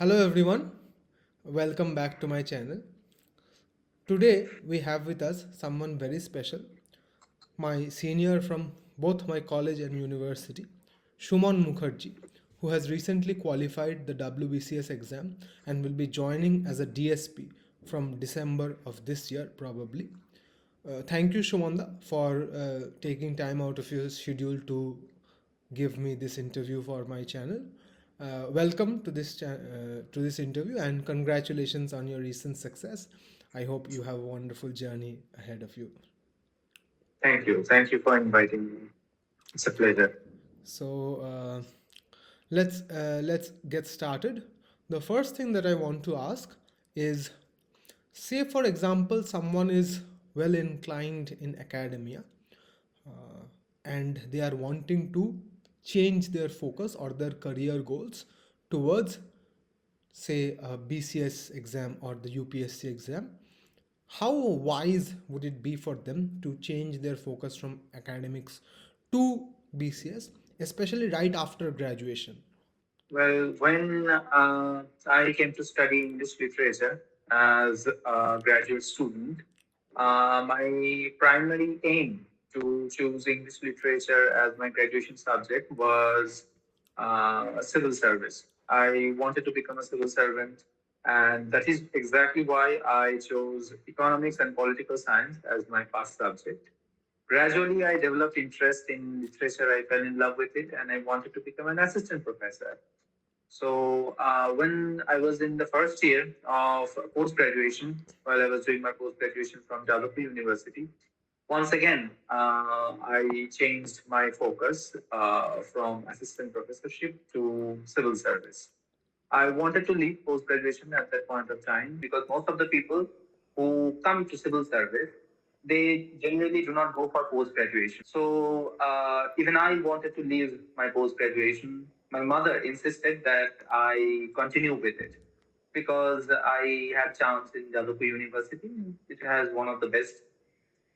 Hello everyone, welcome back to my channel. Today we have with us someone very special, my senior from both my college and university, Suman Mukherjee, who has recently qualified the WBCS exam and will be joining as a DSP from December of this year probably. Thank you, Shumanda, for taking time out of your schedule to give me this interview for my channel. Welcome to to this interview, and congratulations on your recent success. I hope you have a wonderful journey ahead of you. Thank you. Thank you for inviting me. It's a pleasure. So let's get started. The first thing that I want to ask is, say for example, someone is well inclined in academia, and they are wanting to change their focus or their career goals towards, say, a BCS exam or the UPSC exam. How wise would it be for them to change their focus from academics to BCS, especially right after graduation? Well, when I came to study English literature as a graduate student, my primary aim to choose English literature as my graduation subject was civil service. I wanted to become a civil servant, and that is exactly why I chose economics and political science as my first subject. Gradually, I developed interest in literature. I fell in love with it, and I wanted to become an assistant professor. So, when I was in the first year of post graduation, while I was doing my post graduation from WP University, once again, I changed my focus from assistant professorship to civil service. I wanted to leave post graduation at that point of time because most of the people who come to civil service, they generally do not go for post graduation. So even I wanted to leave my post graduation. My mother insisted that I continue with it because I had chance in Jalapa University. It has one of the best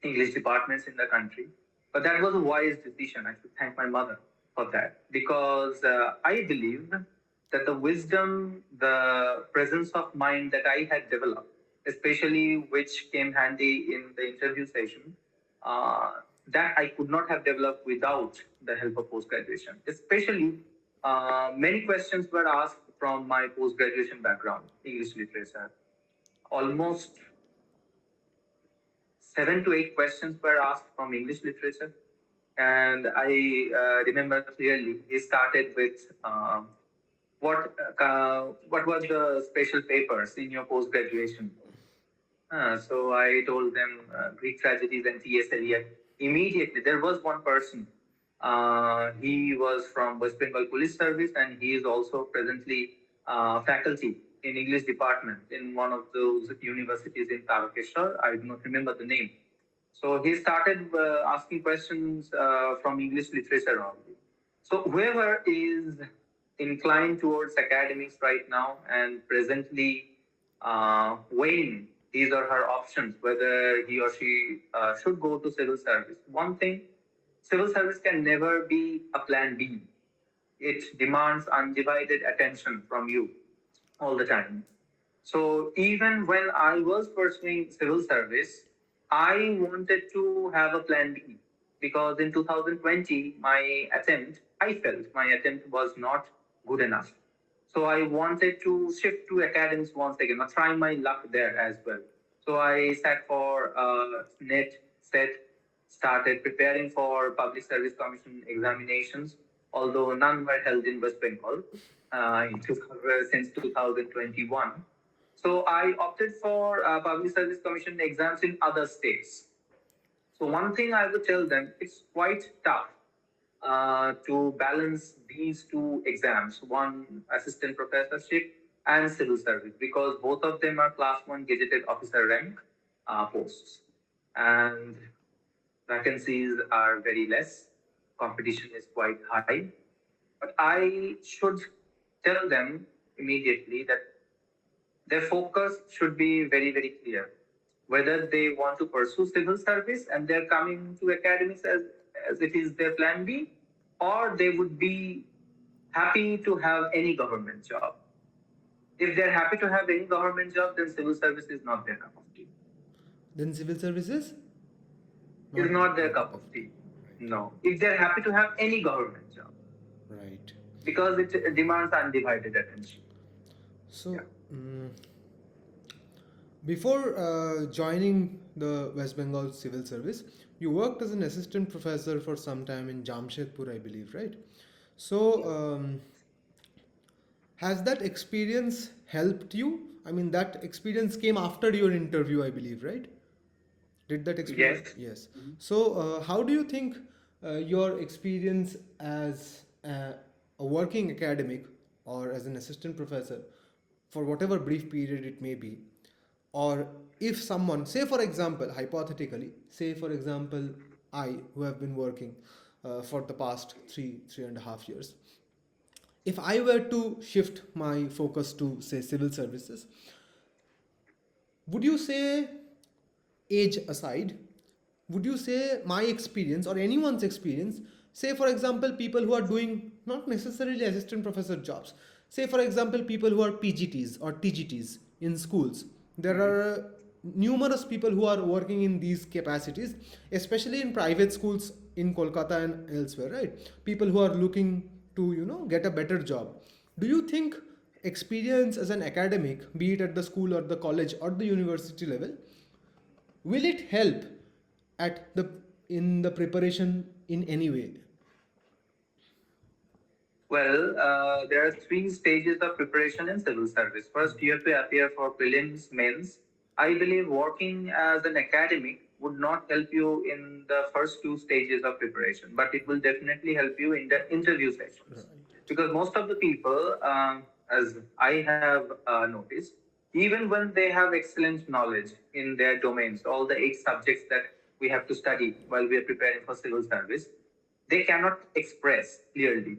English departments in the country. But that was a wise decision. I should thank my mother for that because I believe that the wisdom, the presence of mind that I had developed, especially which came handy in the interview session, uh, that I could not have developed without the help of post graduation. Especially, many questions were asked from my post graduation background, English literature. Almost 7 to 8 questions were asked from English literature. And I remember clearly, he started with what was the special papers in your post graduation? So I told them Greek tragedies and T.S. Eliot. Immediately, there was one person. He was from West Bengal Police Service, and he is also presently faculty in English department in one of those universities in Tarakeshwar. I do not remember the name. So he started asking questions from English literature only. So whoever is inclined towards academics right now and presently weighing his or her options, whether he or she should go to civil service. One thing, civil service can never be a plan B. It demands undivided attention from you all the time. So even when I was pursuing civil service, I wanted to have a plan B because in 2020, I felt my attempt was not good enough. So I wanted to shift to academics once again, try my luck there as well. So I sat for NET, SET, started preparing for Public Service Commission examinations, although none were held in West Bengal since 2021. So I opted for Public Service Commission exams in other states. So one thing I would tell them, it's quite tough to balance these two exams, one assistant professorship and civil service, because both of them are class 1 gazetted officer rank posts. And vacancies are very less. Competition is quite high. But I should tell them immediately that their focus should be very, very clear. Whether they want to pursue civil service and they're coming to academics as it is their plan B, or they would be happy to have any government job. If they're happy to have any government job, then civil service is not their cup of tea. Then civil services Is not their their cup of tea. Right. No. If they're happy to have any government job, Right. because it demands undivided attention. So, Yeah. Before joining the West Bengal Civil Service, you worked as an assistant professor for some time in Jamshedpur, I believe, right? So, has that experience helped you? I mean, that experience came after your interview, I believe, right? Did that experience? Yes. Yes. So, how do you think your experience as a working academic or as an assistant professor, for whatever brief period it may be, or if someone, say for example, hypothetically, say for example, I who have been working for the past 3.5 years, if I were to shift my focus to say civil services, would you say, age aside, would you say my experience or anyone's experience, say for example, people who are doing not necessarily assistant professor jobs, say for example, people who are PGTs or TGTs in schools, there are numerous people who are working in these capacities, especially in private schools in Kolkata and elsewhere, right? People who are looking to, get a better job. Do you think experience as an academic, be it at the school or the college or the university level, will it help at the in the preparation in any way? Well, there are three stages of preparation in civil service. First, you have to appear for prelims, mains. I believe working as an academic would not help you in the first two stages of preparation, but it will definitely help you in the interview sessions. Because most of the people, as I have noticed, even when they have excellent knowledge in their domains, all the 8 subjects that we have to study while we are preparing for civil service, they cannot express clearly,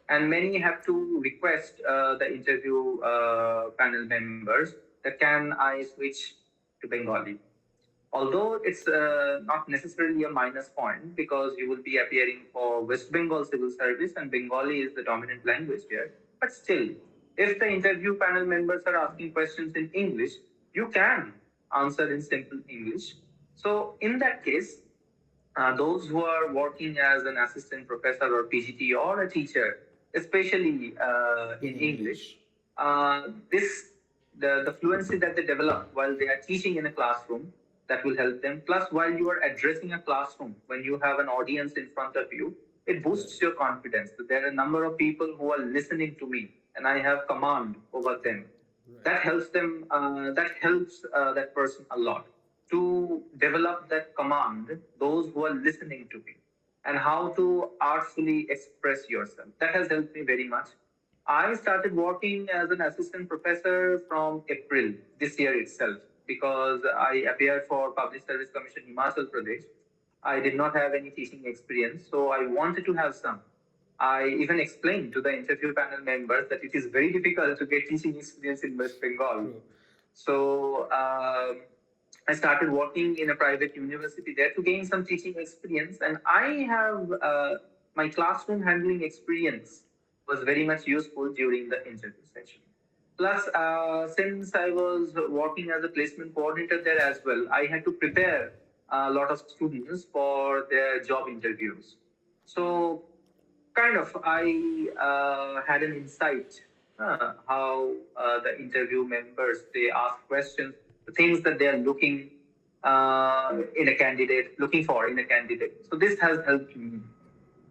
and many have to request the interview panel members that can I switch to Bengali. Although it's not necessarily a minus point because you will be appearing for West Bengal Civil Service and Bengali is the dominant language here, but still, if the interview panel members are asking questions in English, you can answer in simple English. So in that case, those who are working as an assistant professor or PGT or a teacher, especially in English, this the fluency that they develop while they are teaching in a classroom, that will help them. Plus, while you are addressing a classroom, when you have an audience in front of you, it boosts your confidence. So there are a number of people who are listening to me, and I have command over them. That helps them. That helps that person a lot to develop that command, those who are listening to me, and how to artfully express yourself. That has helped me very much. I started working as an assistant professor from April this year itself because I appeared for Public Service Commission Himachal Pradesh. I did not have any teaching experience, so I wanted to have some. I even explained to the interview panel members that it is very difficult to get teaching experience in West Bengal. So I started working in a private university there to gain some teaching experience, and I have my classroom handling experience was very much useful during the interview session. Plus, since I was working as a placement coordinator there as well, I had to prepare a lot of students for their job interviews. So, kind of, I had an insight how the interview members they ask questions, the things that they are looking looking for in a candidate. So this has helped me.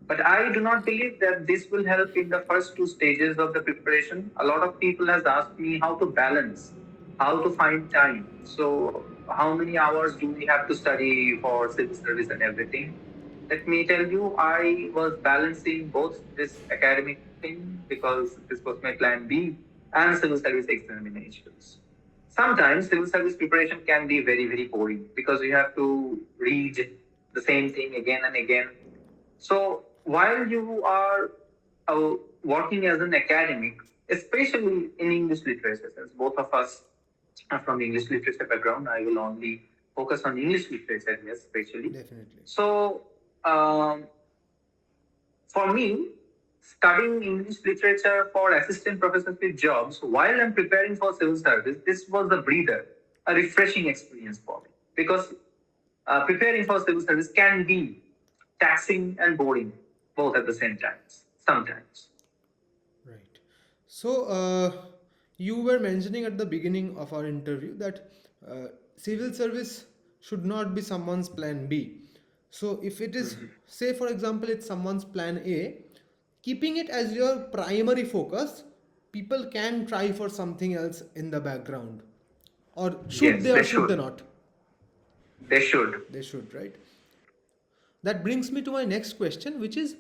But I do not believe that this will help in the first two stages of the preparation. A lot of people has asked me how to balance, how to find time. So how many hours do we have to study for civil service and everything? Let me tell you, I was balancing both this academic thing because this was my plan B and civil service examinations. Sometimes civil service preparation can be very, very boring because you have to read the same thing again and again. So while you are working as an academic, especially in English literature, since both of us are from English literature background, I will only focus on English literature here, especially. Definitely. So um, for me, studying English literature for assistant professorship jobs while I'm preparing for civil service, this was a breather, a refreshing experience for me. Because preparing for civil service can be taxing and boring both at the same time, sometimes. Right. So, you were mentioning at the beginning of our interview that civil service should not be someone's plan B. So, if it is, say, for example, it's someone's plan A, keeping it as your primary focus, people can try for something else in the background. Yes, Or they should they should. not? They should. They should, right? That brings me to my next question, which is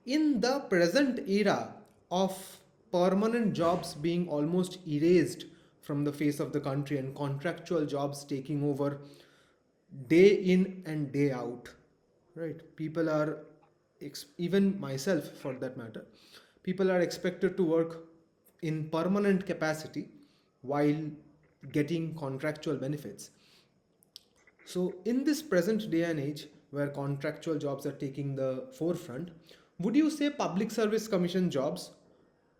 in the present era of permanent jobs being almost erased from the face of the country and contractual jobs taking over day in and day out, right? People are, even myself for that matter, people are expected to work in permanent capacity while getting contractual benefits. So, in this present day and age where contractual jobs are taking the forefront, would you say public service commission jobs,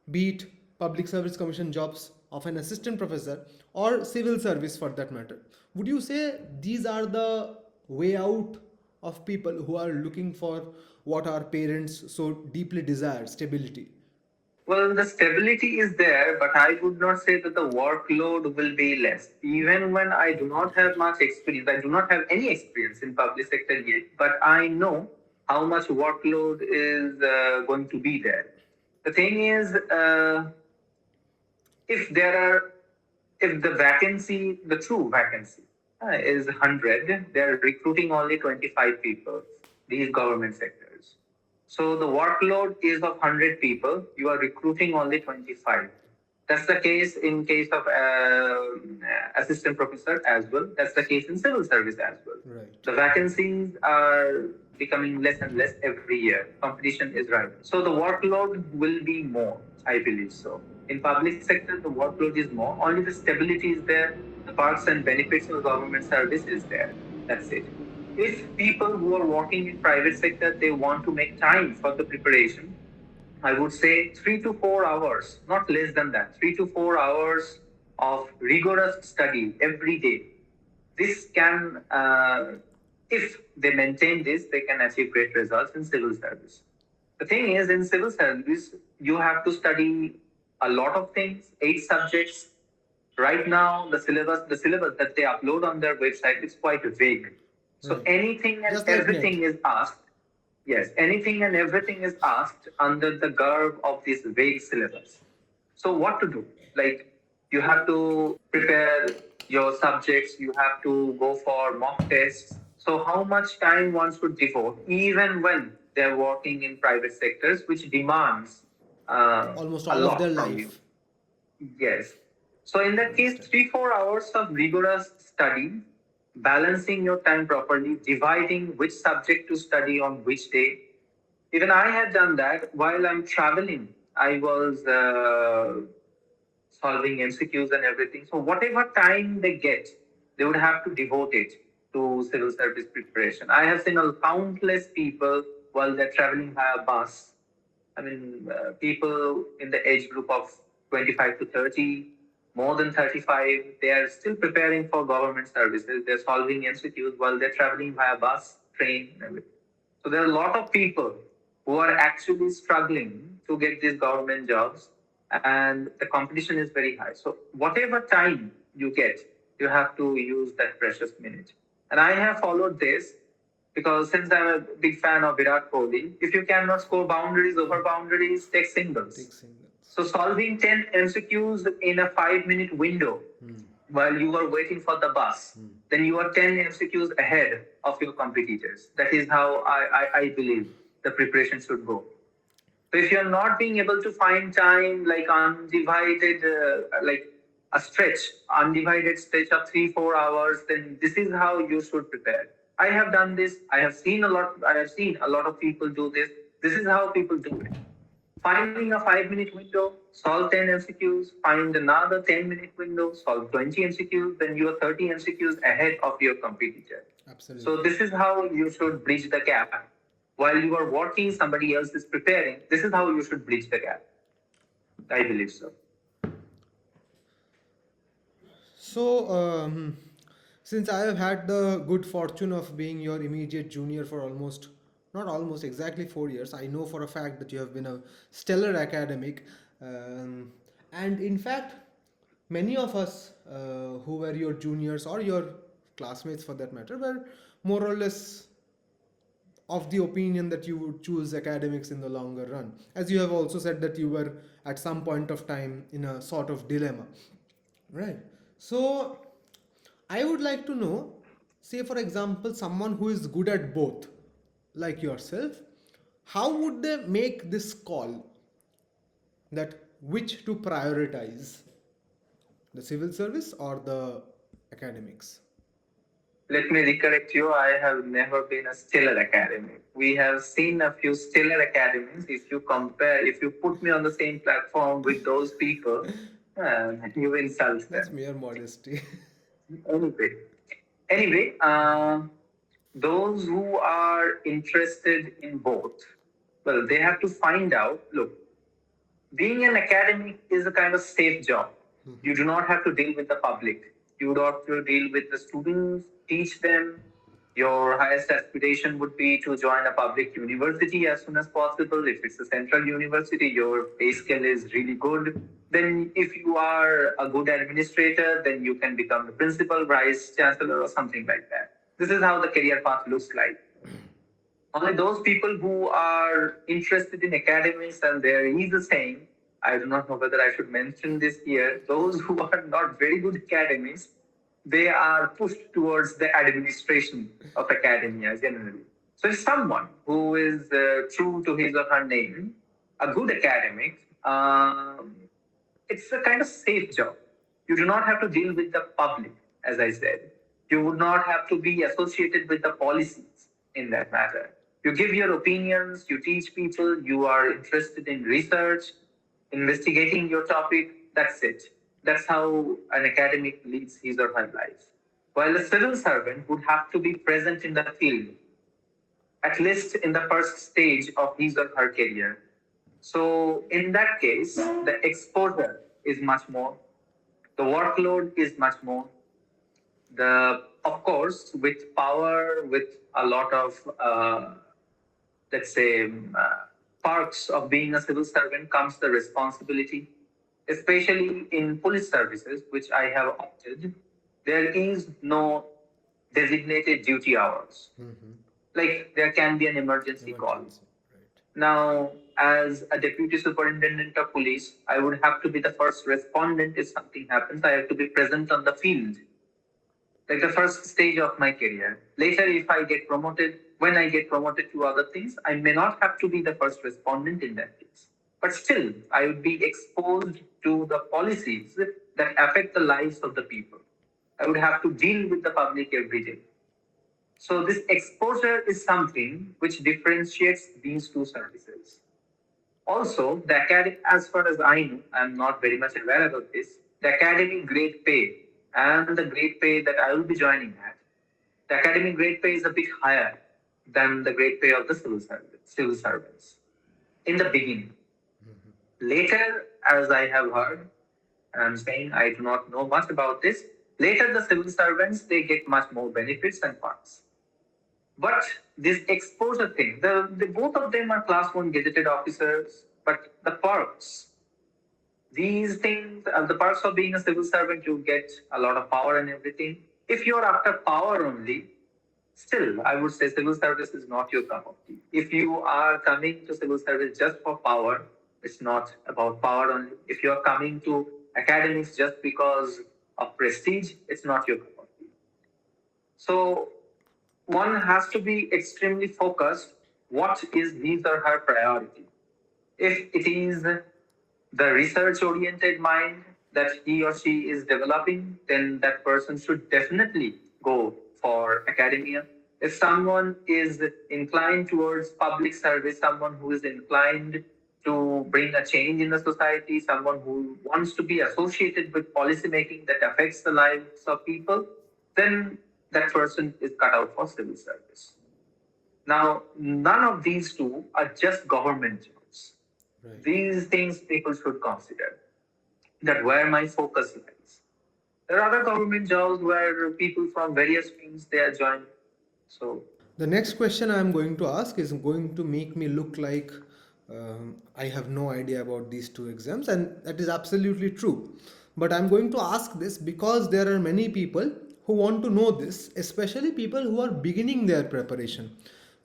be it public service commission jobs of an assistant professor or civil service for that matter, would you say these are the way out of people who are looking for what our parents so deeply desire, stability? Well, the stability is there, but I would not say that the workload will be less. Even when I do not have much experience, I do not have any experience in public sector yet, but I know how much workload is going to be there. The thing is, if there are, if the vacancy, the true vacancy is 100, they're recruiting only 25 people, these government sectors. So the workload is of 100 people, you are recruiting only 25. That's the case in case of assistant professor as well. That's the case in civil service as well. Right. The vacancies are becoming less and less every year. Competition is rising. So the workload will be more, I believe so. In public sector, the workload is more. Only the stability is there. The perks and benefits of government service is there. That's it. If people who are working in private sector, they want to make time for the preparation, I would say 3 to 4 hours, not less than that, 3 to 4 hours of rigorous study every day. This can, if they maintain this, they can achieve great results in civil service. The thing is, in civil service, you have to study a lot of things, 8 subjects. Right now, the syllabus that they upload on their website is quite vague. So Right. anything and Just like everything net. is asked. Yes, anything and everything is asked under the garb of this vague syllabus. So what to do? Like, you have to prepare your subjects, you have to go for mock tests. So how much time one should devote, even when they're working in private sectors, which demands Almost a all of their lot from you. life. Yes. So in that case, Understand. 3 4 hours of rigorous study, balancing your time properly, dividing which subject to study on which day. Even I had done that while I'm traveling. I was solving MCQs and everything. So whatever time they get, they would have to devote it to civil service preparation. I have seen countless people while they're traveling via bus. I mean, people in the age group of 25 to 30, more than 35, they are still preparing for government services. They're solving MCQs while they're traveling via bus, train, and everything. So there are a lot of people who are actually struggling to get these government jobs, and the competition is very high. So whatever time you get, you have to use that precious minute. And I have followed this because since I'm a big fan of Virat Kohli, if you cannot score boundaries over boundaries, take singles. Take singles. So solving 10 MCQs in a 5 minute window while you are waiting for the bus, then you are 10 MCQs ahead of your competitors. That is how I believe the preparation should go. So if you're not being able to find time, like undivided, like a undivided stretch of 3 4 hours, then this is how you should prepare. I have done this. I have seen a lot. I have seen a lot of people do this. This is how people do it. Finding a 5 minute window, solve 10 MCQs, find another 10-minute window, solve 20 MCQs, then you are 30 MCQs ahead of your competitor. Absolutely. So this is how you should bridge the gap while you are working, somebody else is preparing. This is how you should bridge the gap. I believe so. So, since I have had the good fortune of being your immediate junior for almost, not almost, exactly 4 years, I know for a fact that you have been a stellar academic. Um, and in fact, many of us who were your juniors or your classmates for that matter were more or less of the opinion that you would choose academics in the longer run. As you have also said that you were at some point of time in a sort of dilemma. Right. So I would like to know, say for example, someone who is good at both, like yourself, how would they make this call that which to prioritize, the civil service or the academics? Let me recorrect you. I have never been a stellar academic. We have seen a few stellar academics. If you compare, if you put me on the same platform with those people, you insult That's them. mere modesty. Anyway, anyway, those who are interested in both, well, they have to find out. Look, being an academic is a kind of safe job. You do not have to deal with the public. You don't have to deal with the students, teach them. Your highest aspiration would be to join a public university as soon as possible. If it's a central university, your pay scale is really good. Then, if you are a good administrator, then you can become the principal, vice chancellor, or something like that. This is how the career path looks like. Only those people who are interested in academics, and there is a saying, I do not know whether I should mention this here, those who are not very good academics, they are pushed towards the administration of academia generally. So if someone who is true to his or her name, a good academic, it's a kind of safe job. You do not have to deal with the public, as I said. You would not have to be associated with the policies in that matter. You give your opinions, you teach people, you are interested in research, investigating your topic. That's it. That's how an academic leads his or her life. While a civil servant would have to be present in the field, at least in the first stage of his or her career. So, in that case, the exposure is much more, the workload is much more. Of course, with power, with a lot of, let's say, perks of being a civil servant comes the responsibility, especially in police services, which I have opted. There is no designated duty hours. Like there can be an emergency call. Right. Now, as a deputy superintendent of police, I would have to be the first respondent if something happens. I have to be present on the field, like the first stage of my career. Later, if I get promoted, when I get promoted to other things, I may not have to be the first respondent in that case. But still, I would be exposed to the policies that affect the lives of the people. I would have to deal with the public every day. So this exposure is something which differentiates these two services. Also, the academic, as far as I know, I'm not very much aware about this, the academic grade pay and the grade pay that I will be joining at, the academic grade pay is a bit higher than the grade pay of the civil servants in the beginning. Later, as I have heard, and I'm saying I do not know much about this, later the civil servants, they get much more benefits and perks. But this exposure thing, both of them are class 1 gazetted officers, but the perks, these things, the perks of being a civil servant, you get a lot of power and everything. If you're after power only, still, I would say civil service is not your cup of tea. If you are coming to civil service just for power, it's not about power only. If you're coming to academics just because of prestige, it's not your cup of tea. So one has to be extremely focused. What is his or her priority? If it is the research oriented mind that he or she is developing, then that person should definitely go for academia. If someone is inclined towards public service, someone who is inclined to bring a change in the society, someone who wants to be associated with policy making that affects the lives of people, then that person is cut out for civil service. Now, none of these two are just government jobs. Right. These things people should consider, that where my focus lies. There are other government jobs where people from various streams they are joined. So The next question I'm going to ask is going to make me look like I have no idea about these two exams, and that is absolutely true. But I'm going to ask this because there are many people who want to know this, especially people who are beginning their preparation.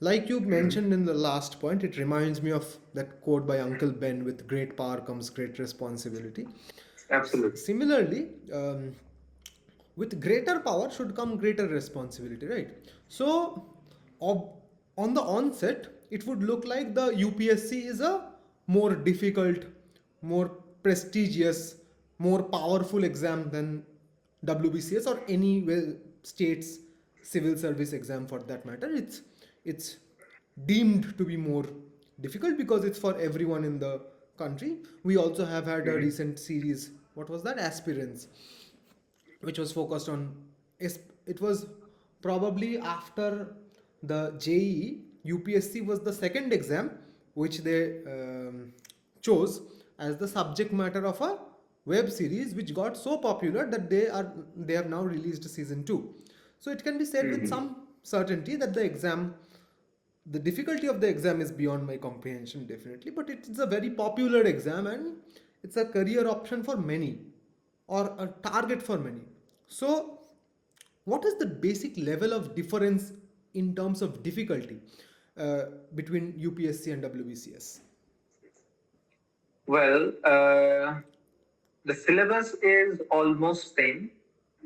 Like you mentioned in the last point, it reminds me of that quote by Uncle Ben, with great power comes great responsibility. absolutely. Similarly, with greater power should come greater responsibility, right? So ob- on the onset it would look like the UPSC is a more difficult, more prestigious, more powerful exam than WBCS or any state's civil service exam for that matter. It's deemed to be more difficult because it's for everyone in the country. We also have had a recent series, what was that, aspirants, which was focused on, it was probably after the JEE. UPSC was the second exam which they chose as the subject matter of a web series, which got so popular that they have now released season 2. So it can be said with some certainty that the difficulty of the exam is beyond my comprehension, definitely, but it's a very popular exam and it's a career option for many, or a target for many. So what is the basic level of difference in terms of difficulty between UPSC and WBCS? Well, the syllabus is almost same.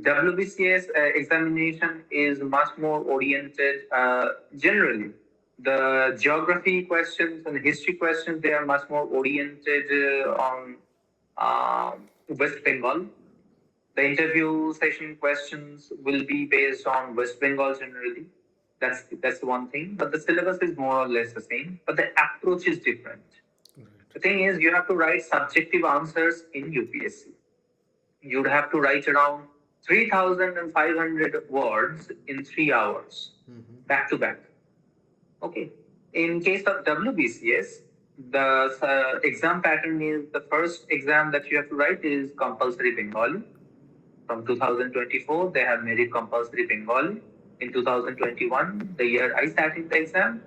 WBCS examination is much more oriented generally. The geography questions and history questions, they are much more oriented on West Bengal. The interview session questions will be based on West Bengal generally. That's one thing. But the syllabus is more or less the same, but the approach is different. Right. The thing is, you have to write subjective answers in UPSC. You'd have to write around 3,500 words in 3 hours, back to back. Okay. In case of WBCS, the exam pattern is, the first exam that you have to write is compulsory Bengali. From 2024, they have made it compulsory Bengali. In 2021, the year I sat in the exam,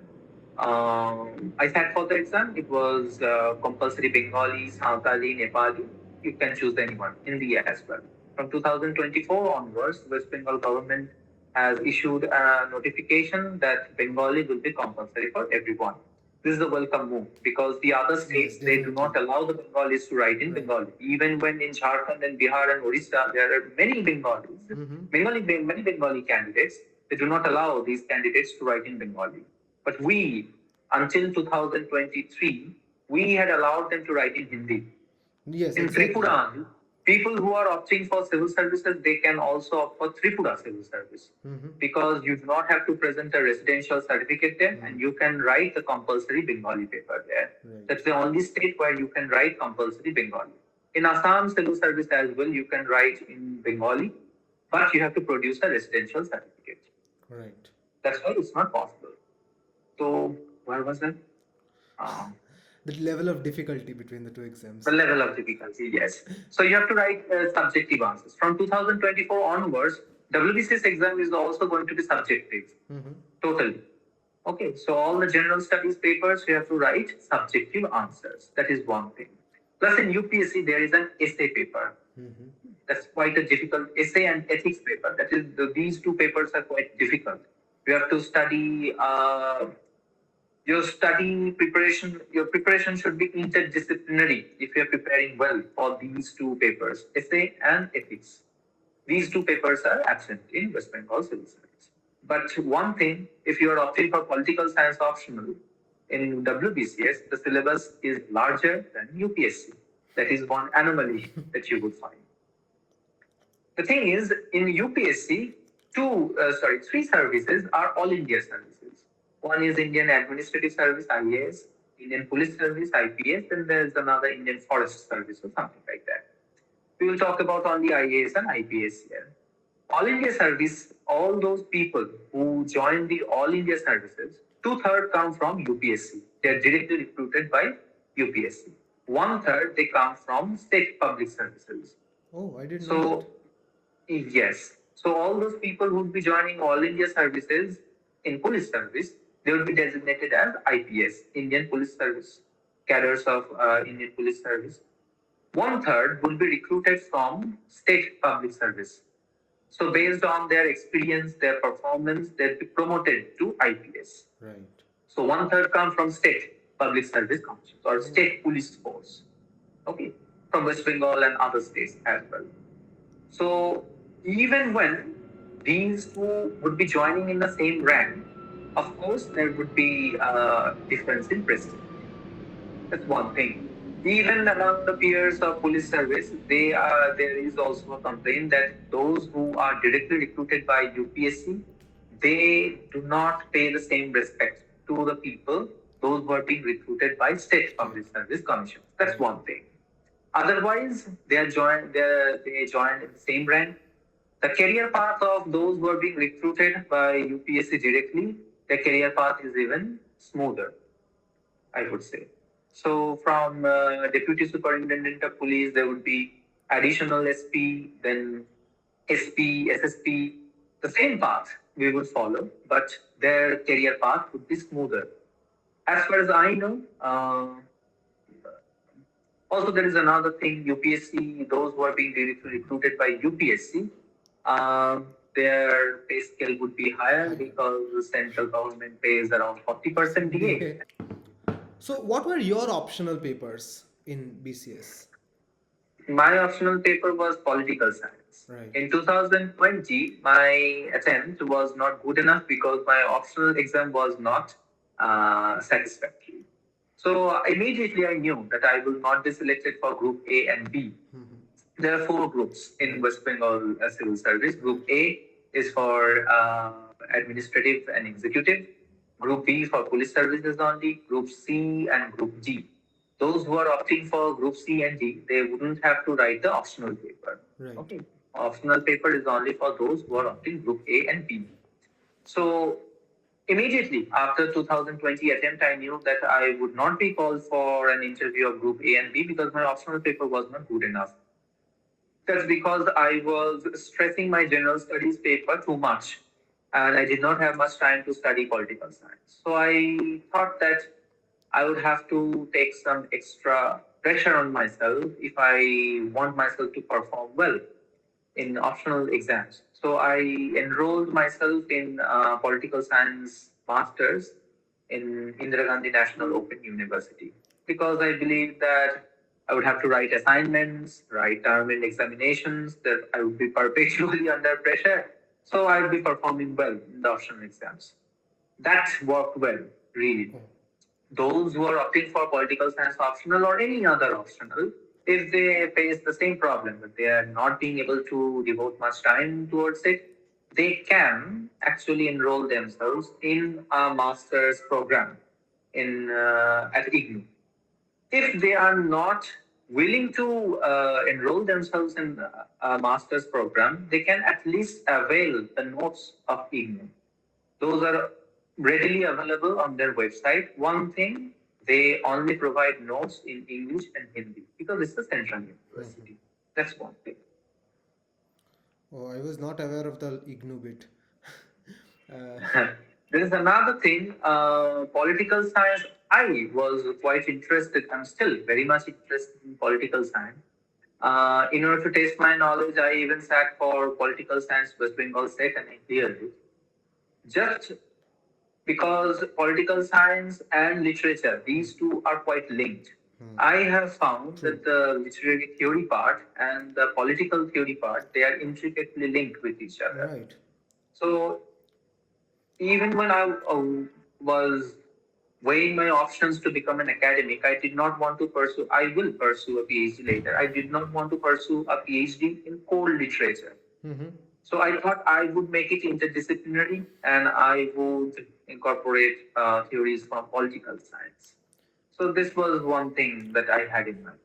I sat for the exam. It was compulsory Bengali, Santali, Nepali. You can choose anyone, Hindi as well. From 2024 onwards, West Bengal government has issued a notification that Bengali will be compulsory for everyone. This is a welcome move because the other states, they do not allow the Bengalis to write in Bengali. Even when in Jharkhand and Bihar and Orissa, there are many Bengalis, many Bengali candidates, they do not allow these candidates to write in Bengali. But we, until 2023, we had allowed them to write in Hindi. Yes, in exactly. Tripura, people who are opting for civil services, they can also opt for Tripura civil service because you do not have to present a residential certificate there and you can write the compulsory Bengali paper there. Right. That's the only state where you can write compulsory Bengali. In Assam civil service as well, you can write in Bengali, but you have to produce a residential certificate. Right. That's why it's not possible. So, where was that? The level of difficulty between the two exams. The level of difficulty, yes. So you have to write subjective answers. From 2024 onwards, WBCS exam is also going to be subjective. Totally. Okay, so all the general studies papers, you have to write subjective answers. That is one thing. Plus in UPSC, there is an essay paper. That's quite a difficult essay and ethics paper. That is, these two papers are quite difficult. You have to study your preparation should be interdisciplinary if you're preparing well for these two papers, essay and ethics. These two papers are absent in West Bengal Civil Service. But one thing, if you are opting for political science optional, in WBCS, the syllabus is larger than UPSC. That is one anomaly that you would find. The thing is, in UPSC, three services are all India services. One is Indian Administrative Service, IAS, Indian Police Service, IPS, and there's another Indian Forest Service or something like that. We will talk about only IAS and IPS here. All India Service, all those people who join the All India services, 2/3 come from UPSC. They are directly recruited by UPSC. 1/3 they come from state public services. Oh, I didn't know that. So yes, so all those people who would be joining all India services in police service, they would be designated as IPS, Indian Police Service, cadres of Indian Police Service. 1/3 will be recruited from state public service. So based on their experience, their performance, they'll be promoted to IPS. Right. So 1/3 come from state public service commissions or state police force. Okay, from West Bengal and other states as well. So even when these two would be joining in the same rank, of course there would be a difference in prestige. That's one thing. Even among the peers of police service, there is also a complaint that those who are directly recruited by UPSC, they do not pay the same respect to the people, those who are being recruited by state public service commissions. That's one thing. Otherwise, they join in the same rank. The career path of those who are being recruited by UPSC directly, the career path is even smoother, I would say. So from Deputy Superintendent of Police, there would be additional SP, then SP, SSP, the same path we would follow, but their career path would be smoother. As far as I know, also there is another thing, UPSC, those who are being directly recruited by UPSC, their pay scale would be higher because the central government pays around 40% DA. So, what were your optional papers in BCS? My optional paper was political science. Right. In 2020, my attempt was not good enough because my optional exam was not satisfactory. So immediately I knew that I will not be selected for Group A and B. There are 4 groups in West Bengal Civil Service. Group A is for administrative and executive. Group B for police services only. Group C and Group D. Those who are opting for Group C and D, they wouldn't have to write the optional paper. Right. Okay. Optional paper is only for those who are opting Group A and B. So immediately after 2020 attempt, I knew that I would not be called for an interview of Group A and B because my optional paper was not good enough. That's because I was stressing my general studies paper too much and I did not have much time to study political science. So I thought that I would have to take some extra pressure on myself if I want myself to perform well in optional exams. So I enrolled myself in political science masters in Indira Gandhi National Open University because I believed that I would have to write assignments, write term and examinations, that I would be perpetually under pressure. So I would be performing well in the optional exams. That worked well, really. Those who are opting for political science optional or any other optional, if they face the same problem that they are not being able to devote much time towards it, they can actually enroll themselves in a master's program in at IGNU. If they are not willing to enroll themselves in a master's program, they can at least avail the notes of IGNU. Those are readily available on their website. One thing, they only provide notes in English and Hindi because it's a central university. That's one thing. Oh, I was not aware of the IGNU bit. There is another thing, political science. I was quite interested. I'm still very much interested in political science. In order to test my knowledge, I even sat for political science West Bengal State and I cleared it. Just because political science and literature, these two are quite linked. I have found that the literary theory part and the political theory part, they are intricately linked with each other. Right. So even when I was weighing my options to become an academic, I did not want to pursue, I will pursue a PhD later. I did not want to pursue a PhD in cold literature. So I thought I would make it interdisciplinary and I would incorporate theories from political science. So this was one thing that I had in mind.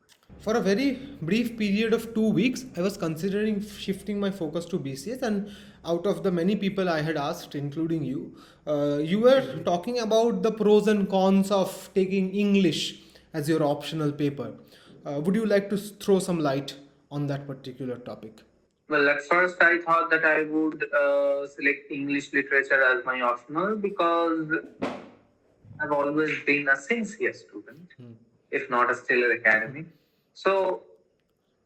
For a very brief period of 2 weeks, I was considering shifting my focus to BCS, and out of the many people I had asked, including you, you were talking about the pros and cons of taking English as your optional paper. Would you like to throw some light on that particular topic? Well, at first I thought that I would select English literature as my optional because I've always been a sincere student, if not a stellar academic. So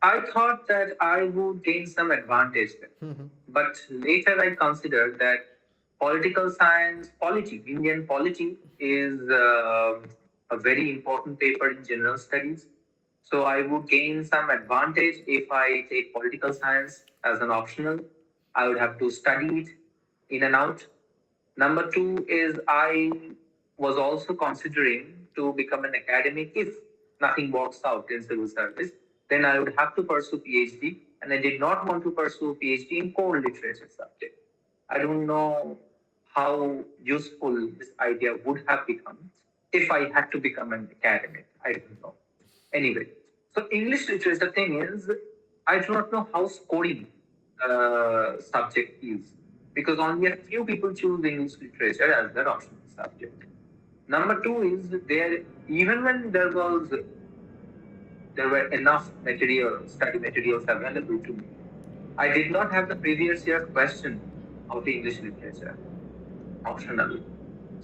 I thought that I would gain some advantage there. But later I considered that political science, Indian polity is a very important paper in general studies. So I would gain some advantage if I take political science as an optional. I would have to study it in and out. Number two is I was also considering to become an academic if nothing works out in civil service. Then I would have to pursue PhD, and I did not want to pursue PhD in core literature subject. I don't know how useful this idea would have become if I had to become an academic. I don't know. Anyway, so English literature thing is, I do not know how scoring subject is because only a few people choose English literature as their optional subject. Number two is there even when there were enough study materials available to me. I did not have the previous year question of English literature optional.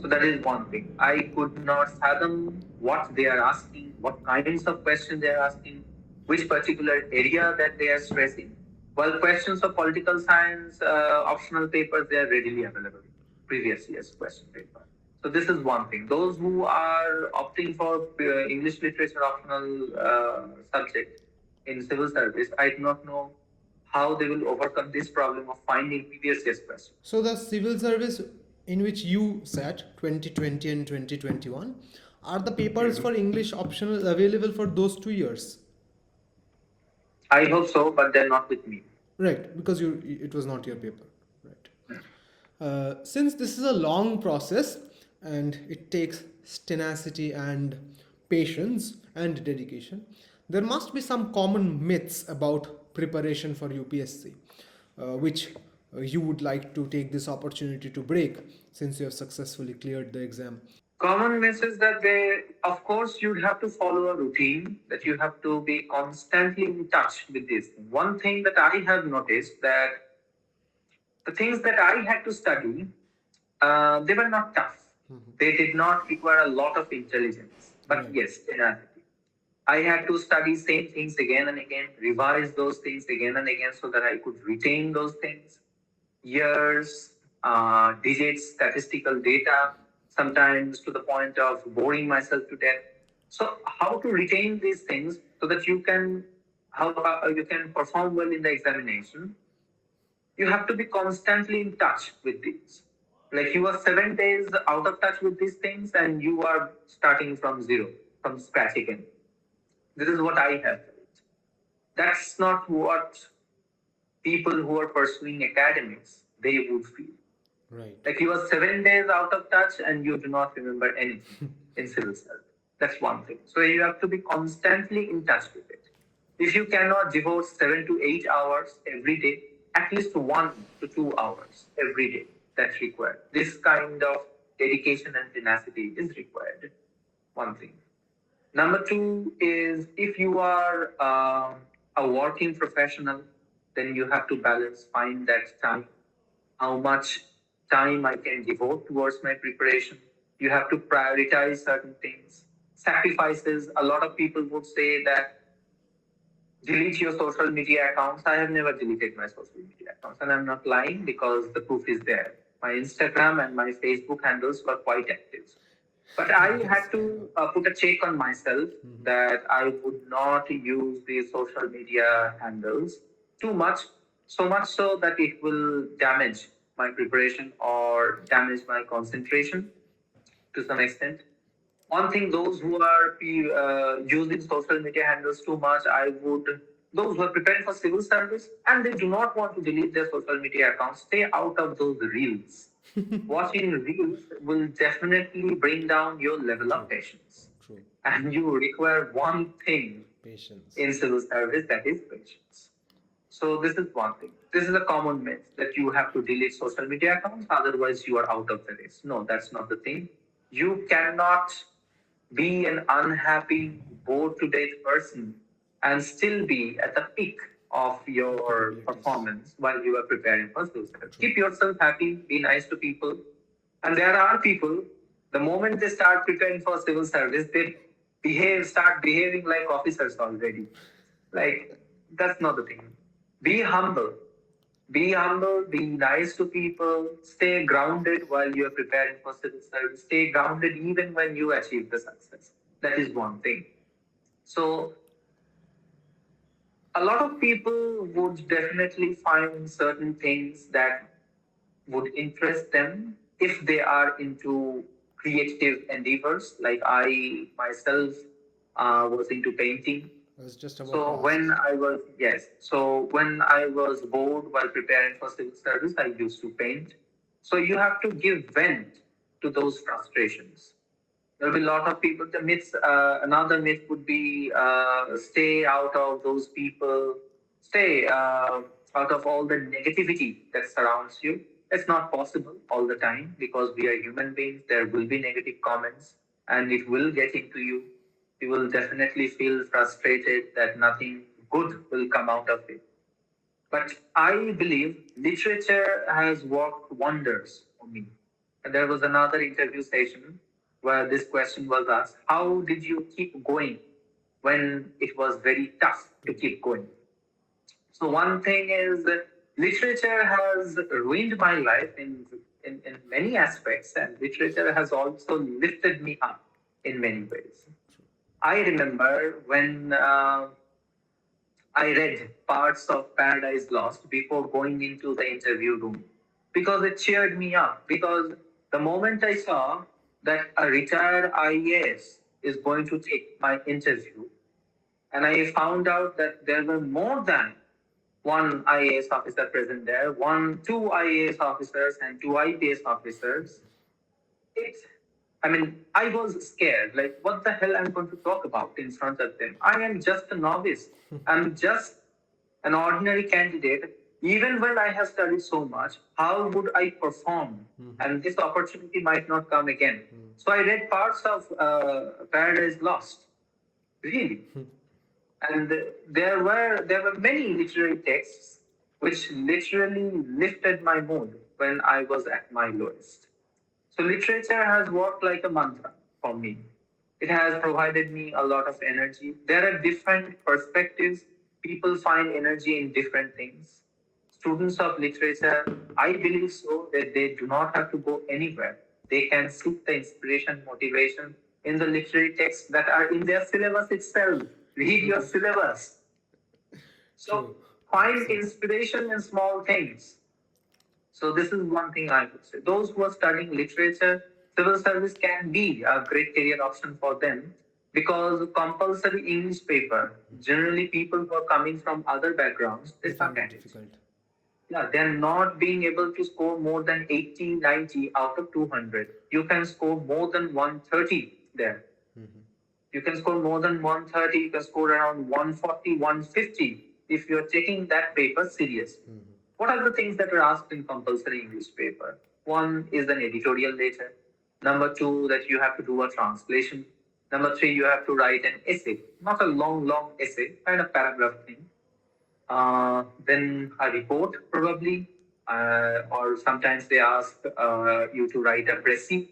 So that is one thing. I could not fathom what they are asking, what kinds of questions they are asking, which particular area that they are stressing. While questions of political science, optional papers, they are readily available. Previous year's question paper. So this is one thing. Those who are opting for English literature optional subject in civil service, I do not know how they will overcome this problem of finding previous year's questions. So the civil service in which you sat 2020 and 2021, are the papers for English optional available for those 2 years? I hope so, but they're not with me. Right, because it was not your paper. Right. Since this is a long process and it takes tenacity and patience and dedication, there must be some common myths about preparation for UPSC, which you would like to take this opportunity to break since you have successfully cleared the exam. Common myth is that of course, you'd have to follow a routine, that you have to be constantly in touch with this. One thing that I have noticed that the things that I had to study, they were not tough. They did not require a lot of intelligence, but Right. yes, tenacity. I had to study same things again and again, revise those things again and again so that I could retain those things. Years, digits, statistical data, sometimes to the point of boring myself to death. So, how to retain these things so that how you can perform well in the examination? You have to be constantly in touch with these. Like you are 7 days out of touch with these things, and you are starting from zero, from scratch again. This is what I have felt. That's not what people who are pursuing academics they would feel. Right. Like you are 7 days out of touch and you do not remember anything in civil service. That's one thing. So you have to be constantly in touch with it. If you cannot devote 7 to 8 hours every day, at least 1 to 2 hours every day, that's required. This kind of dedication and tenacity is required. One thing. Number two is if you are a working professional, then you have to find that time, how much time I can devote towards my preparation. You have to prioritize certain things, sacrifices. A lot of people would say that delete your social media accounts. I have never deleted my social media accounts, and I'm not lying because the proof is there. My Instagram and my Facebook handles were quite active. But I had to put a check on myself that I would not use these social media handles too much, so much so that it will damage my preparation or damage my concentration to some extent. One thing, those who are using social media handles too much, those who are preparing for civil service and they do not want to delete their social media accounts, stay out of those reels. Watching reels will definitely bring down your level of patience. True. And you require one thing Patience. in civil service, that is patience. So this is one thing. This is a common myth that you have to delete social media accounts, otherwise you are out of the race. No, that's not the thing. You cannot be an unhappy, bored to death person and still be at the peak of your Capabilities. performance while you are preparing for suicide. True. Keep yourself happy, be nice to people. And there are people, the moment they start preparing for civil service, they start behaving like officers already. Like, that's not the thing. Be humble. Be humble, be nice to people, stay grounded while you are preparing for civil service, stay grounded even when you achieve the success. That is one thing. So, a lot of people would definitely find certain things that would interest them if they are into creative endeavors. Like I myself was into painting. I was just about to So ask. when I was bored while preparing for civil service, I used to paint. So you have to give vent to those frustrations. There'll be a lot of people. The myths, another myth would be stay out of those people, stay out of all the negativity that surrounds you. It's not possible all the time because we are human beings. There will be negative comments and it will get into you. You will definitely feel frustrated that nothing good will come out of it. But I believe literature has worked wonders for me. And there was another interview session where this question was asked: how did you keep going when it was very tough to True. keep going? So, one thing is that literature has ruined my life in many aspects, and literature has also lifted me up in many ways. I remember when I read parts of Paradise Lost before going into the interview room because it cheered me up. Because the moment I saw that a retired IAS is going to take my interview, and I found out that there were more than one IAS officer present there, two IAS officers, and two IPS officers. It, I mean, I was scared. Like, what the hell I'm going to talk about in front of them? I am just a novice. I'm just an ordinary candidate. Even when I have studied so much, how would I perform? And this opportunity might not come again. So I read parts of Paradise Lost, really, and there were many literary texts which literally lifted my mood when I was at my lowest. So literature has worked like a mantra for me. It has provided me a lot of energy. There are different perspectives. People find energy in different things. Students of literature, I believe so that they do not have to go anywhere. They can seek the inspiration, motivation in the literary texts that are in their syllabus itself. Read your syllabus. So True. find Absolutely. inspiration in small things. So this is one thing I would say. Those who are studying literature, civil service can be a great career option for them because compulsory English paper, generally people who are coming from other backgrounds, they They suck find it at it. difficult. Yeah, they're not being able to score more than 80, 90 out of 200. You can score more than 130 there. You can score more than 130, you can score around 140, 150 if you're taking that paper serious. What are the things that are asked in compulsory English paper? One is an editorial letter. Number two, that you have to do a translation. Number three, you have to write an essay. Not a long, long essay, kind of paragraph thing. Then a report, probably. Or sometimes they ask you to write a précis.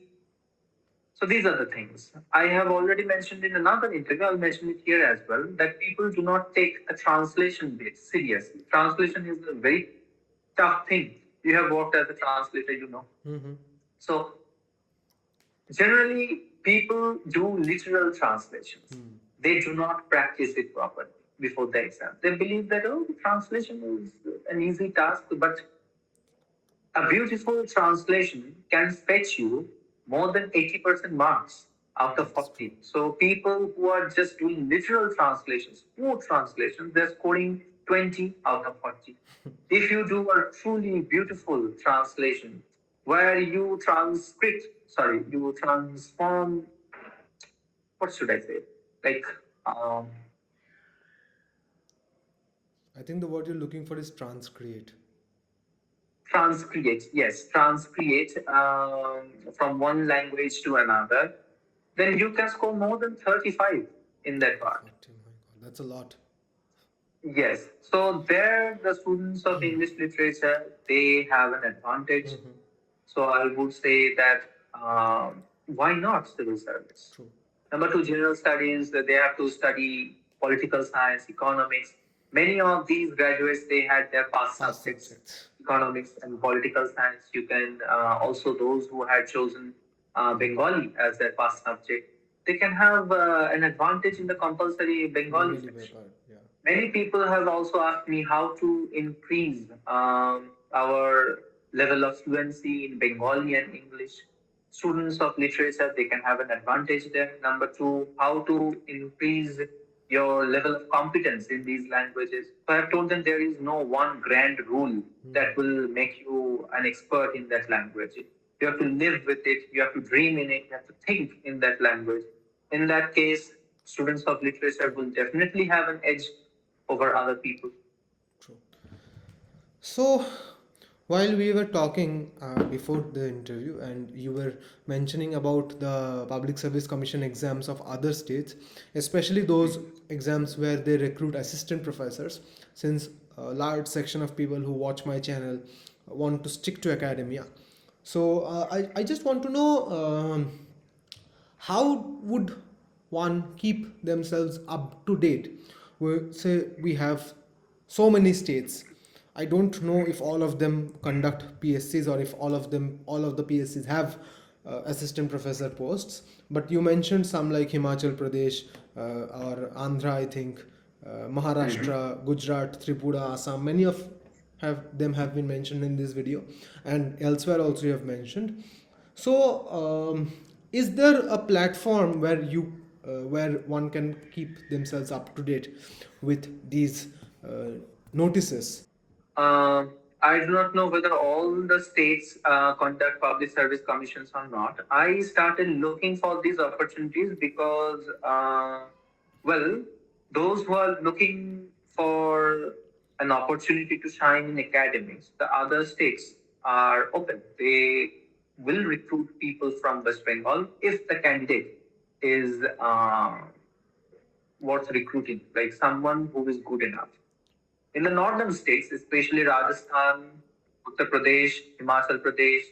So these are the things. I have already mentioned in another interview, I'll mention it here as well, that people do not take a translation bit seriously. Translation is a very tough thing. You have worked as a translator, you know. So generally, people do literal translations. They do not practice it properly before the exam. They believe that, oh, translation is an easy task, but a beautiful translation can fetch you more than 80% marks out of That's true. 40. So people who are just doing literal translations, poor translations, they're scoring 20 out of 40. If you do a truly beautiful translation where you transform, what should I say? Like, um, I think the word you're looking for is transcreate. Transcreate, yes, transcreate from one language to another, then you can score more than 35 in that part. 40, my God, that's a lot. Yes. So there, the students of English literature, they have an advantage. So I would say that why not civil service? True. Number two, general studies. They have to study political science, economics. Many of these graduates, they had their past subjects, economics and political science. You can also those who had chosen Bengali as their past subject, they can have an advantage in the compulsory Bengali section. Yeah. Many people have also asked me how to increase our level of fluency in Bengali and English. Students of literature, they can have an advantage there. Number two, how to increase your level of competence in these languages. So I have told them there is no one grand rule that will make you an expert in that language. You have to live with it, you have to dream in it, you have to think in that language. In that case, students of literature will definitely have an edge over other people. True. So, while we were talking before the interview, and you were mentioning about the Public Service Commission exams of other states, especially those exams where they recruit assistant professors, since a large section of people who watch my channel want to stick to academia. So, I just want to know how would one keep themselves up to date? We say we have so many states. I don't know if all of them conduct PSCs or if all of the PSCs have assistant professor posts. But you mentioned some like Himachal Pradesh or Andhra, I think, Maharashtra, Gujarat, Tripura, Assam. Many of have them have been mentioned in this video, and elsewhere also you have mentioned. So, is there a platform where one can keep themselves up to date with these notices? I do not know whether all the states conduct public service commissions or not. I started looking for these opportunities because, well, those who are looking for an opportunity to shine in academics, the other states are open. They will recruit people from West Bengal if the candidate is worth recruiting, like someone who is good enough. In the northern states, especially Rajasthan, Uttar Pradesh, Himachal Pradesh,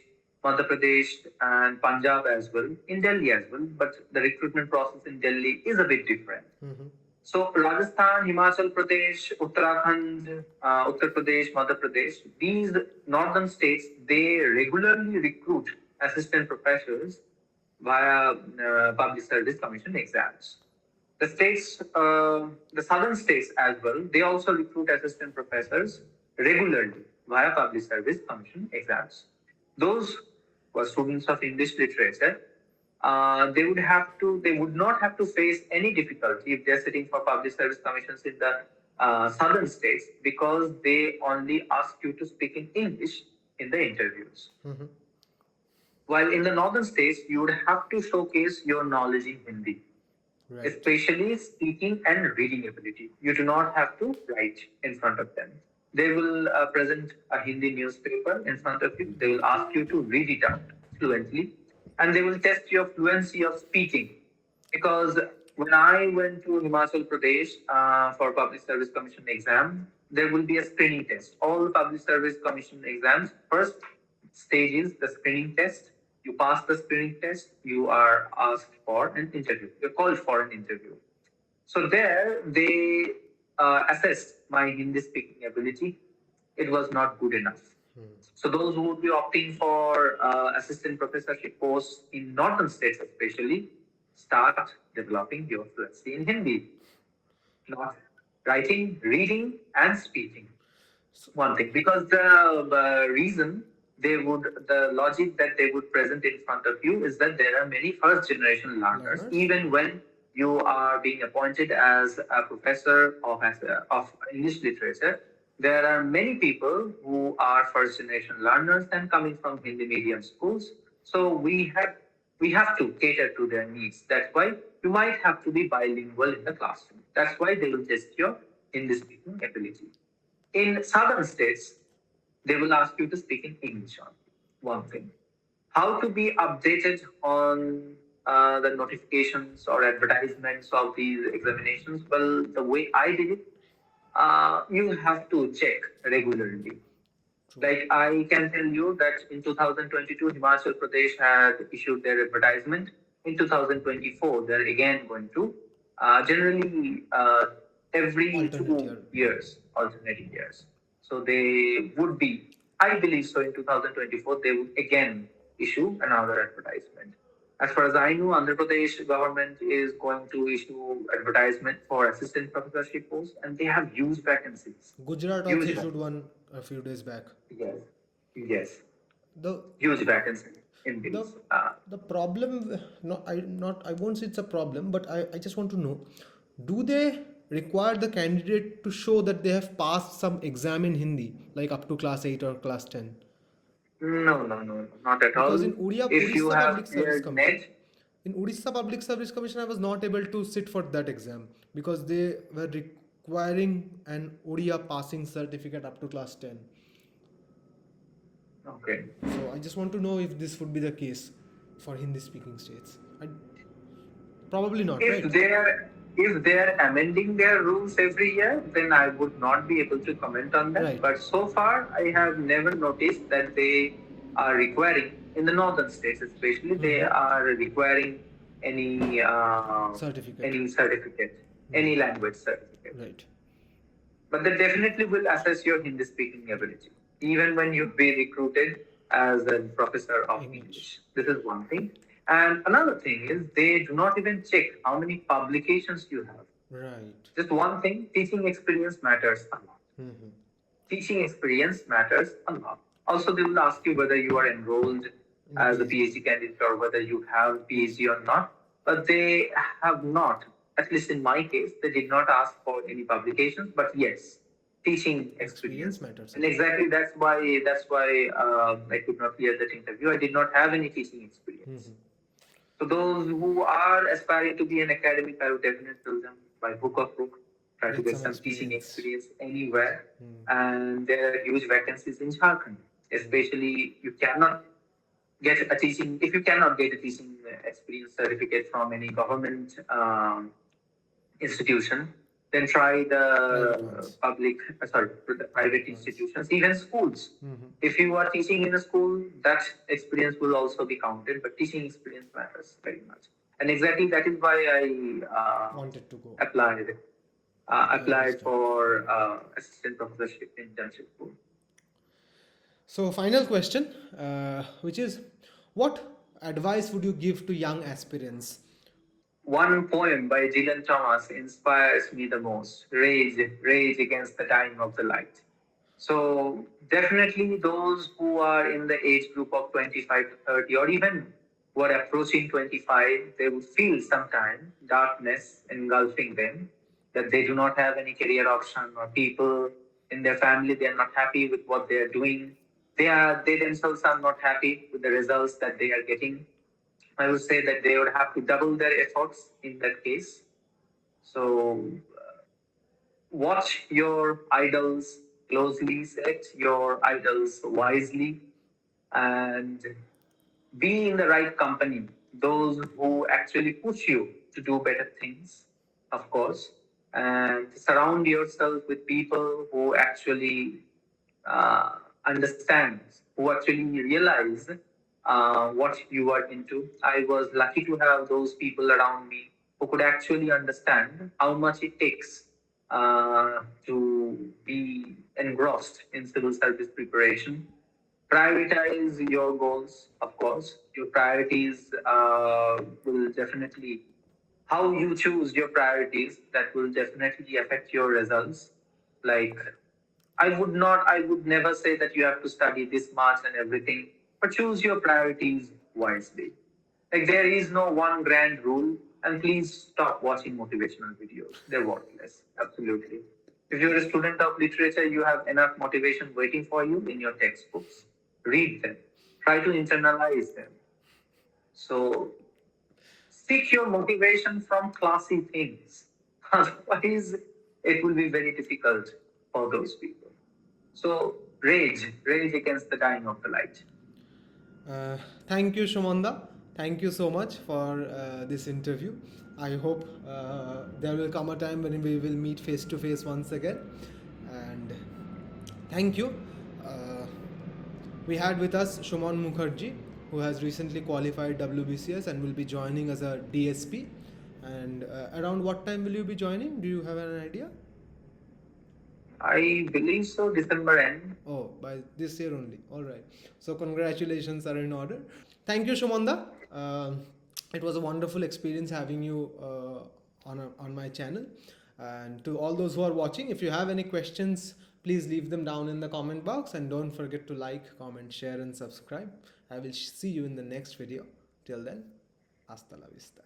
Madhya Pradesh, and Punjab as well, in Delhi as well, but the recruitment process in Delhi is a bit different. So Rajasthan, Himachal Pradesh, Uttarakhand, Uttar Pradesh, Madhya Pradesh, these northern states, they regularly recruit assistant professors via public service commission exams. The states, the southern states as well, they also recruit assistant professors regularly via public service commission exams. Those who are students of English literature, they would not have to face any difficulty if they're sitting for public service commissions in the southern states, because they only ask you to speak in English in the interviews. While in the northern states, you would have to showcase your knowledge in Hindi. Right. Especially speaking and reading ability. You do not have to write in front of them. They will present a Hindi newspaper in front of you. They will ask you to read it out fluently, and they will test your fluency of speaking. Because when I went to Himachal Pradesh for Public Service Commission exam, there will be a screening test. All Public Service Commission exams, first stage is the screening test. You pass the screening test, you are asked for an interview. You're called for an interview. So there, they assessed my Hindi speaking ability. It was not good enough. So those who would be opting for assistant professorship posts in northern states especially, start developing your fluency in Hindi. Not writing, reading, and speaking. One thing, because the reason the logic that they would present in front of you is that there are many first generation learners. Even when you are being appointed as a professor of English literature, there are many people who are first generation learners and coming from Hindi medium schools. So we have to cater to their needs. That's why you might have to be bilingual in the classroom. That's why they will test your Hindi speaking ability. In southern states, they will ask you to speak in English only. One thing. How to be updated on the notifications or advertisements of these examinations? Well, the way I did it, you have to check regularly. True. Like I can tell you that in 2022, Himachal Pradesh had issued their advertisement. In 2024, they're again going to generally every Alternate 2 years, alternating years. So they would be, I believe so, in 2024, they would again issue another advertisement. As far as I know, Andhra Pradesh government is going to issue advertisement for assistant professorship posts, and they have huge vacancies. Gujarat also Huge issued one a few days back. Yes. Yes. The Huge vacancy in the these. the problem, I won't say it's a problem, but I just want to know, do they require the candidate to show that they have passed some exam in Hindi, like up to class 8 or class 10? No, not at Because all. in If you Odisha have Public Service cleared Commission, net, in Odisha Public Service Commission, I was not able to sit for that exam because they were requiring an Odia passing certificate up to class 10. okay. So I just want to know if this would be the case for Hindi speaking states. Probably not, right? If they are amending their rules every year, then I would not be able to comment on that. Right. But so far, I have never noticed that they are requiring in the northern states, especially they are requiring any certificate, any language certificate. Right. But they definitely will assess your Hindi speaking ability, even when you be recruited as a professor of English. This is one thing. And another thing is they do not even check how many publications you have. Right. Just one thing, teaching experience matters a lot. Teaching experience matters a lot. Also, they will ask you whether you are enrolled as a PhD candidate or whether you have PhD or not. But they have not, at least in my case, they did not ask for any publications. But yes, teaching experience matters. And exactly that's why I could not clear that interview. I did not have any teaching experience. So those who are aspiring to be an academic, I would definitely tell them by hook or crook, try to get some teaching experience anywhere. And there are huge vacancies in Jharkhand. Especially, you cannot get a teaching, if you cannot get a teaching experience certificate from any government institution, then try the private institutions, even schools. If you are teaching in a school, that experience will also be counted, but teaching experience matters very much. And exactly that is why I wanted to go. Applied for assistant professorship internship. So, final question, which is, what advice would you give to young aspirants? One poem by Dylan Thomas inspires me the most. Rage against the dying of the light. So definitely those who are in the age group of 25 to 30 or even who are approaching 25, they will feel sometime darkness engulfing them, that they do not have any career option or people in their family, they are not happy with what they are doing. They themselves are not happy with the results that they are getting. I would say that they would have to double their efforts in that case. So watch your idols closely, select your idols wisely, and be in the right company. Those who actually push you to do better things, of course, and surround yourself with people who actually understand, who actually realize what you are into. I was lucky to have those people around me who could actually understand how much it takes to be engrossed in civil service preparation. Prioritize your goals, of course. Your priorities will definitely, how you choose your priorities, that will definitely affect your results. Like, I would never say that you have to study this much and everything, but choose your priorities wisely. Like, there is no one grand rule, and please stop watching motivational videos. They're worthless. Absolutely. If you're a student of literature, you have enough motivation waiting for you in your textbooks. Read them. Try to internalize them. So, seek your motivation from classy things. Otherwise, it will be very difficult for those people. So rage against the dying of the light. Uh, Thank you, Shumanda. Thank you so much for this interview. I hope there will come a time when we will meet face to face once again. And thank you. Uh, we had with us Suman Mukherjee, who has recently qualified WBCS and will be joining as a DSP. And around what time will you be joining? Do you have an idea? I believe so, December end. Oh, by this year only. All right. So congratulations are in order. Thank you, Shumanda. It was a wonderful experience having you on my channel. And to all those who are watching, if you have any questions, please leave them down in the comment box and don't forget to like, comment, share, and subscribe. I will see you in the next video. Till then, hasta la vista.